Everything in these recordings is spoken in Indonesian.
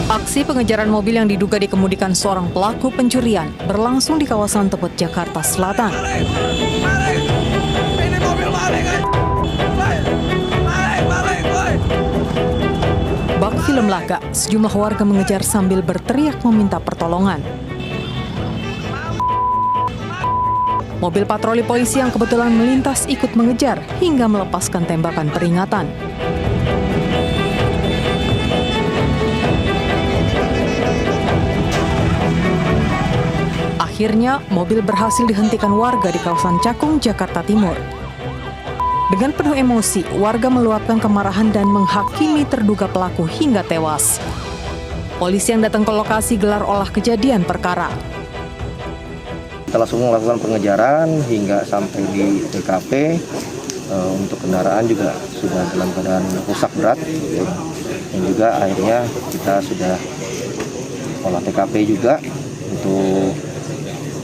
Aksi pengejaran mobil yang diduga dikemudikan seorang pelaku pencurian berlangsung di kawasan Tebet, Jakarta Selatan. Bak film laga, sejumlah warga mengejar sambil berteriak meminta pertolongan. Mobil patroli polisi yang kebetulan melintas ikut mengejar hingga melepaskan tembakan peringatan. Akhirnya, mobil berhasil dihentikan warga di kawasan Cakung, Jakarta Timur. Dengan penuh emosi, warga meluapkan kemarahan dan menghakimi terduga pelaku hingga tewas. Polisi yang datang ke lokasi gelar olah kejadian perkara. Kita langsung melakukan pengejaran hingga sampai di TKP. Untuk kendaraan juga sudah dalam keadaan rusak berat. Dan juga akhirnya kita sudah olah TKP juga untuk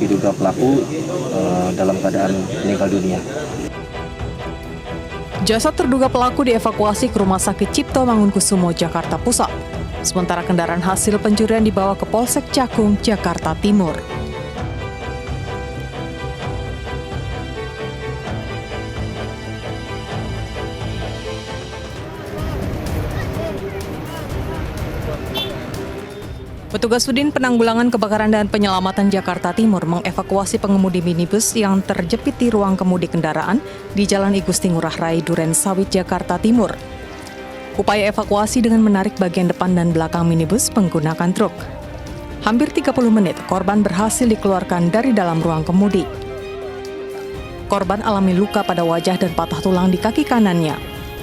diduga pelaku dalam keadaan meninggal dunia. Jasad terduga pelaku dievakuasi ke Rumah Sakit Cipto Mangunkusumo, Jakarta Pusat. Sementara kendaraan hasil pencurian dibawa ke Polsek Cakung, Jakarta Timur. Petugas Sudin Penanggulangan Kebakaran dan Penyelamatan Jakarta Timur mengevakuasi pengemudi minibus yang terjepit di ruang kemudi kendaraan di Jalan I Gusti Ngurah Rai, Duren Sawit, Jakarta Timur. Upaya evakuasi dengan menarik bagian depan dan belakang minibus menggunakan truk. Hampir 30 menit, korban berhasil dikeluarkan dari dalam ruang kemudi. Korban alami luka pada wajah dan patah tulang di kaki kanannya.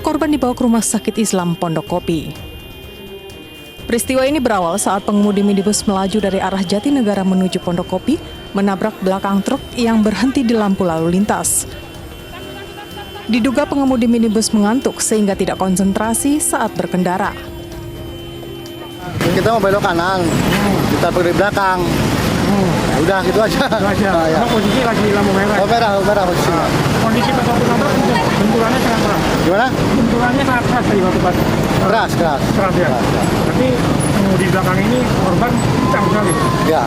Korban dibawa ke Rumah Sakit Islam Pondok Kopi. Peristiwa ini berawal saat pengemudi minibus melaju dari arah Jatinegara menuju Pondok Kopi, menabrak belakang truk yang berhenti di lampu lalu lintas. Diduga pengemudi minibus mengantuk sehingga tidak konsentrasi saat berkendara. Kita mau belok kanan, kita pergi belakang. Udah gitu aja. Ya. Posisi lagi lampu merah. Oh, merah posisinya. Kondisi pas waktu nabrak benturannya sangat keras. Gimana? Benturannya sangat keras tadi waktu pas. Keras ya. Tapi di belakang ini korban kencang sekali. Ya.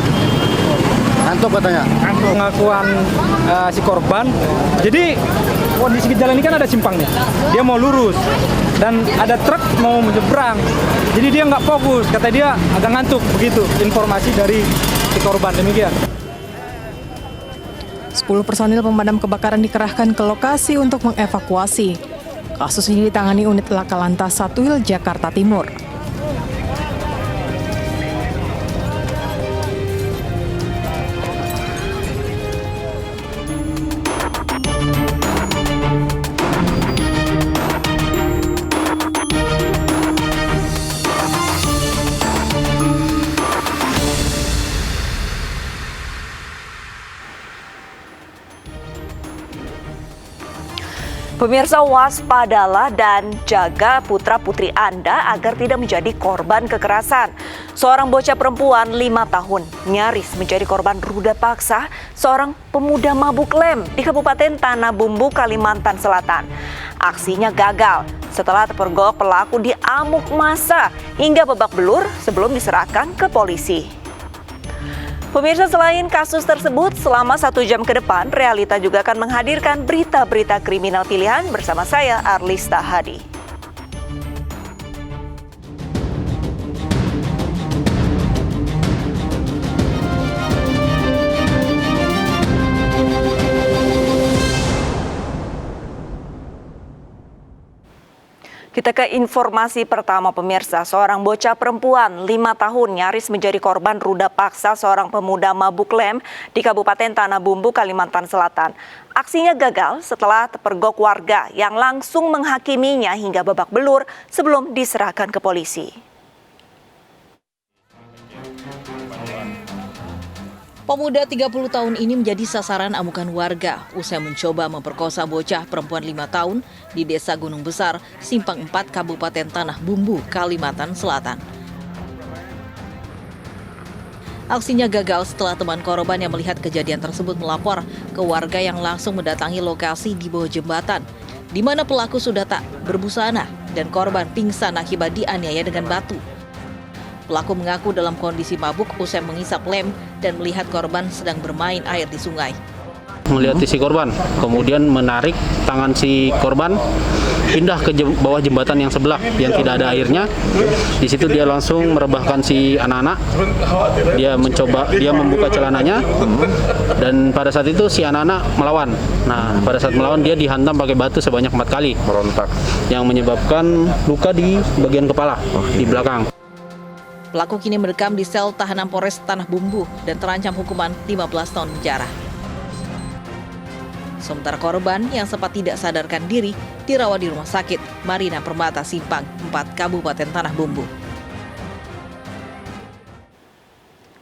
Ngantuk katanya. Pengakuan si korban. Jadi kondisi jalan ini kan ada simpangnya. Dia mau lurus dan ada truk mau menyeberang. Jadi dia nggak fokus. Kata dia agak ngantuk begitu. Informasi dari si korban demikian. 10 personil pemadam kebakaran dikerahkan ke lokasi untuk mengevakuasi. Kasus ini ditangani unit Laka Lantas Satwil Jakarta Timur. Pemirsa, waspadalah dan jaga putra-putri Anda agar tidak menjadi korban kekerasan. Seorang bocah perempuan 5 tahun nyaris menjadi korban ruda paksa seorang pemuda mabuk lem di Kabupaten Tanah Bumbu, Kalimantan Selatan. Aksinya gagal setelah terpergok pelaku diamuk massa hingga babak belur sebelum diserahkan ke polisi. Pemirsa, selain kasus tersebut, selama 1 jam ke depan, Realita juga akan menghadirkan berita-berita kriminal pilihan bersama saya, Arlista Hadi. Kita ke informasi pertama, pemirsa. Seorang bocah perempuan 5 tahun nyaris menjadi korban ruda paksa seorang pemuda mabuk lem di Kabupaten Tanah Bumbu, Kalimantan Selatan. Aksinya gagal setelah terpergok warga yang langsung menghakiminya hingga babak belur sebelum diserahkan ke polisi. Pemuda 30 tahun ini menjadi sasaran amukan warga usai mencoba memperkosa bocah perempuan 5 tahun di Desa Gunung Besar, Simpang 4, Kabupaten Tanah Bumbu, Kalimantan Selatan. Aksinya gagal setelah teman korban yang melihat kejadian tersebut melapor ke warga yang langsung mendatangi lokasi di bawah jembatan, di mana pelaku sudah tak berbusana dan korban pingsan akibat dianiaya dengan batu. Pelaku mengaku dalam kondisi mabuk usai mengisap lem dan melihat korban sedang bermain air di sungai. Melihat si korban, kemudian menarik tangan si korban pindah ke bawah jembatan yang sebelah yang tidak ada airnya. Di situ dia langsung merebahkan si anak-anak. Dia membuka celananya dan pada saat itu si anak-anak melawan. Nah, pada saat melawan dia dihantam pakai batu sebanyak 4 kali. Merontak. Yang menyebabkan luka di bagian kepala di belakang. Pelaku kini mendekam di sel tahanan Polres Tanah Bumbu dan terancam hukuman 15 tahun penjara. Sementara korban yang sempat tidak sadarkan diri dirawat di Rumah Sakit Marina Permata Simpang 4 Kabupaten Tanah Bumbu.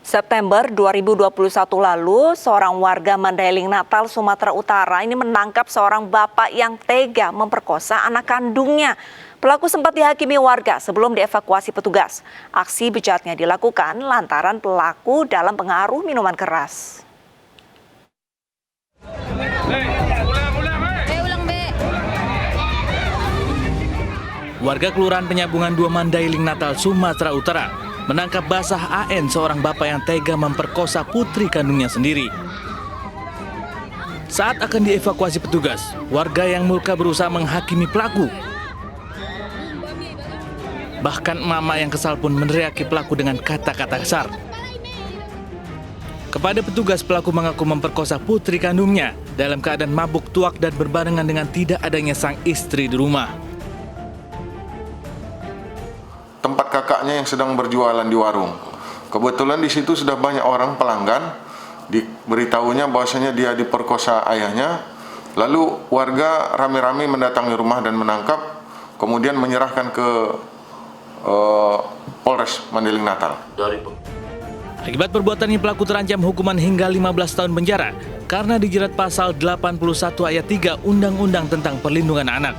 September 2021 lalu, seorang warga Mandailing Natal, Sumatera Utara ini menangkap seorang bapak yang tega memperkosa anak kandungnya. Pelaku sempat dihakimi warga sebelum dievakuasi petugas. Aksi bejatnya dilakukan lantaran pelaku dalam pengaruh minuman keras. Warga Kelurahan Penyambungan 2 Mandailing Natal, Sumatera Utara menangkap basah AN, seorang bapak yang tega memperkosa putri kandungnya sendiri. Saat akan dievakuasi petugas, warga yang murka berusaha menghakimi pelaku. Bahkan emak-emak yang kesal pun meneriaki pelaku dengan kata-kata kasar. Kepada petugas, pelaku mengaku memperkosa putri kandungnya dalam keadaan mabuk tuak dan berbarengan dengan tidak adanya sang istri di rumah. Tempat kakaknya yang sedang berjualan di warung. Kebetulan di situ sudah banyak orang pelanggan, diberitahunya bahwasanya dia diperkosa ayahnya. Lalu warga rame-rame mendatangi rumah dan menangkap, kemudian menyerahkan ke Polres Mandailing Natal. Akibat perbuatannya, pelaku terancam hukuman hingga 15 tahun penjara karena dijerat pasal 81 ayat 3 Undang-Undang tentang Perlindungan Anak.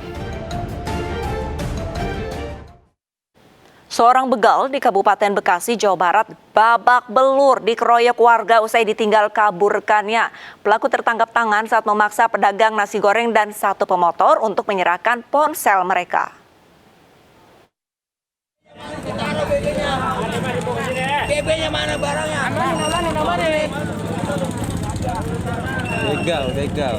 Seorang begal di Kabupaten Bekasi, Jawa Barat babak belur dikeroyok warga usai ditinggal kabur rekannya. Pelaku tertangkap tangan saat memaksa pedagang nasi goreng dan satu pemotor untuk menyerahkan ponsel mereka. BB-nya mana barangnya? Begal.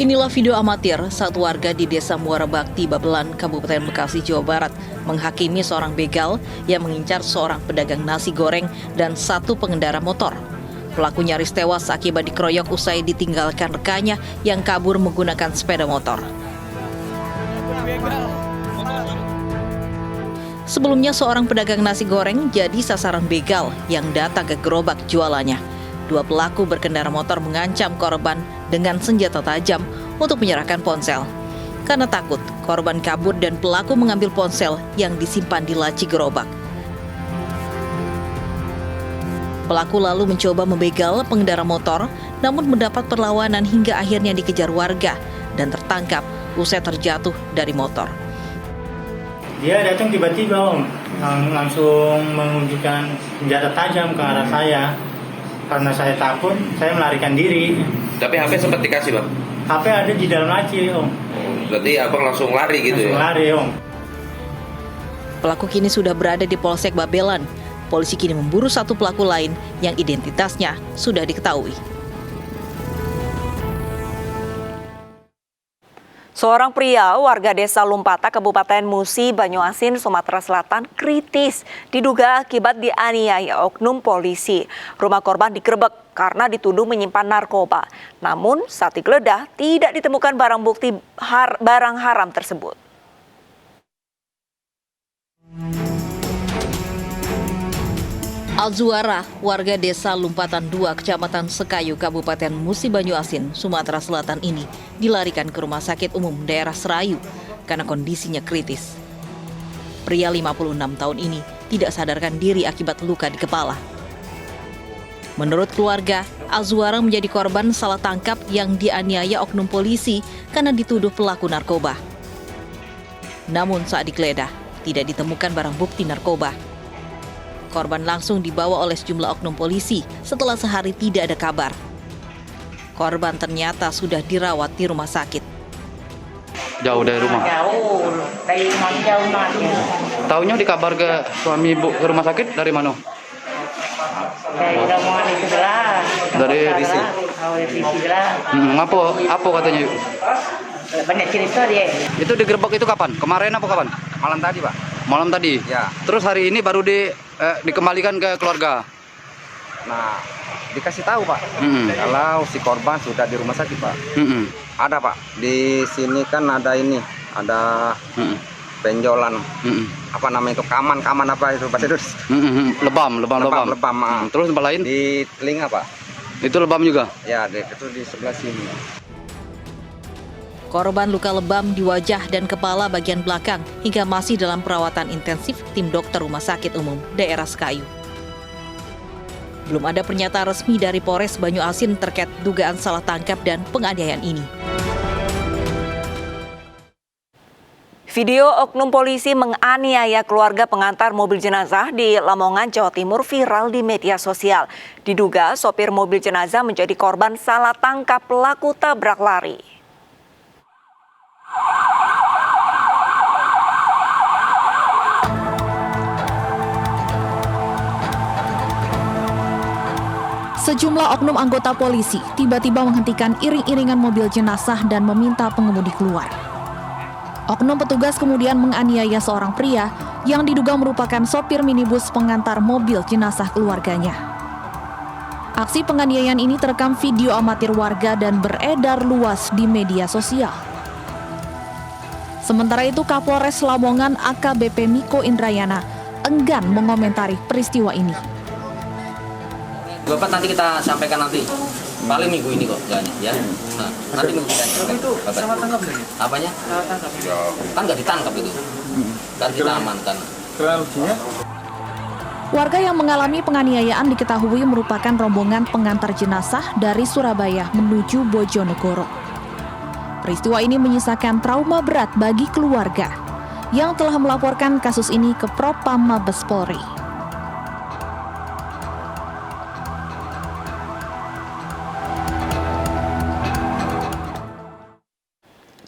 Inilah video amatir saat warga di Desa Muara Bakti, Babelan, Kabupaten Bekasi, Jawa Barat menghakimi seorang begal yang mengincar seorang pedagang nasi goreng dan satu pengendara motor. Pelaku nyaris tewas akibat dikeroyok usai ditinggalkan rekannya yang kabur menggunakan sepeda motor. Sebelumnya seorang pedagang nasi goreng jadi sasaran begal yang datang ke gerobak jualannya. Dua pelaku berkendara motor mengancam korban dengan senjata tajam untuk menyerahkan ponsel. Karena takut, korban kabur dan pelaku mengambil ponsel yang disimpan di laci gerobak. Pelaku lalu mencoba membegal pengendara motor, namun mendapat perlawanan hingga akhirnya dikejar warga dan tertangkap usai terjatuh dari motor. Dia datang tiba-tiba, Om, langsung menunjukkan senjata tajam ke arah saya. Karena saya takut, saya melarikan diri. Tapi HP sempat dikasih, Bang? HP ada di dalam laci, Om. Berarti Abang langsung lari gitu langsung ya? Lari, Om. Pelaku kini sudah berada di Polsek Babelan. Polisi kini memburu satu pelaku lain yang identitasnya sudah diketahui. Seorang pria warga Desa Lumpata, Kabupaten Musi, Banyuasin, Sumatera Selatan kritis diduga akibat dianiaya oknum polisi. Rumah korban digerebek karena dituduh menyimpan narkoba. Namun saat digeledah tidak ditemukan barang bukti barang haram tersebut. Alzuara, warga Desa Lumpatan 2, Kecamatan Sekayu, Kabupaten Musi Banyuasin, Sumatera Selatan ini dilarikan ke Rumah Sakit Umum Daerah Serayu karena kondisinya kritis. Pria 56 tahun ini tidak sadarkan diri akibat luka di kepala. Menurut keluarga, Alzuara menjadi korban salah tangkap yang dianiaya oknum polisi karena dituduh pelaku narkoba. Namun saat digeledah, tidak ditemukan barang bukti narkoba. Korban langsung dibawa oleh sejumlah oknum polisi setelah sehari tidak ada kabar. Korban ternyata sudah dirawat di rumah sakit. Jauh dari rumah? Jauh, dari rumah jauh banget. Taunya dikabar ke suami ibu ke rumah sakit dari mana? Dari rombongan itu lah. Dari Risi? Dari Risi lah. Apa katanya? Banyak cerita dia. Itu digerebek itu kapan? Kemarin apa kapan? Malam tadi, Pak. Malam tadi? Ya. Terus hari ini baru dikembalikan ke keluarga? Nah, dikasih tahu, Pak. Kalau si korban sudah di rumah sakit, Pak. Ada, Pak. Di sini kan ada ini, ada benjolan. Apa namanya itu? Kaman apa itu bahasa Indonesia? Lebam. Terus tempat lain? Di telinga, Pak. Itu lebam juga? Ya, itu di sebelah sini. Korban luka lebam di wajah dan kepala bagian belakang hingga masih dalam perawatan intensif tim dokter Rumah Sakit Umum Daerah Sekayu. Belum ada pernyataan resmi dari Polres Banyuasin terkait dugaan salah tangkap dan penganiayaan ini. Video oknum polisi menganiaya keluarga pengantar mobil jenazah di Lamongan, Jawa Timur viral di media sosial. Diduga sopir mobil jenazah menjadi korban salah tangkap pelaku tabrak lari. Sejumlah oknum anggota polisi tiba-tiba menghentikan iring-iringan mobil jenazah dan meminta pengemudi keluar. Oknum petugas kemudian menganiaya seorang pria yang diduga merupakan sopir minibus pengantar mobil jenazah keluarganya. Aksi penganiayaan ini terekam video amatir warga dan beredar luas di media sosial. Sementara itu, Kapolres Lamongan AKBP Miko Indrayana enggan mengomentari peristiwa ini. Bapak nanti kita sampaikan nanti. Paling minggu ini kok enggaknya ya. Nah, nanti minggu kita sampaikan. Itu salah tangkap nih. Apanya? Salah tangkap. Kan enggak ditangkap itu. Kan kita amankan. Warga yang mengalami penganiayaan diketahui merupakan rombongan pengantar jenazah dari Surabaya menuju Bojonegoro. Peristiwa ini menyisakan trauma berat bagi keluarga yang telah melaporkan kasus ini ke Propam Mabes Polri.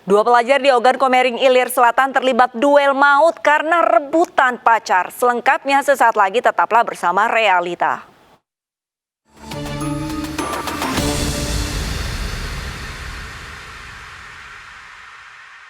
Dua pelajar di Ogan Komering Ilir Selatan terlibat duel maut karena rebutan pacar. Selengkapnya sesaat lagi, tetaplah bersama Realita.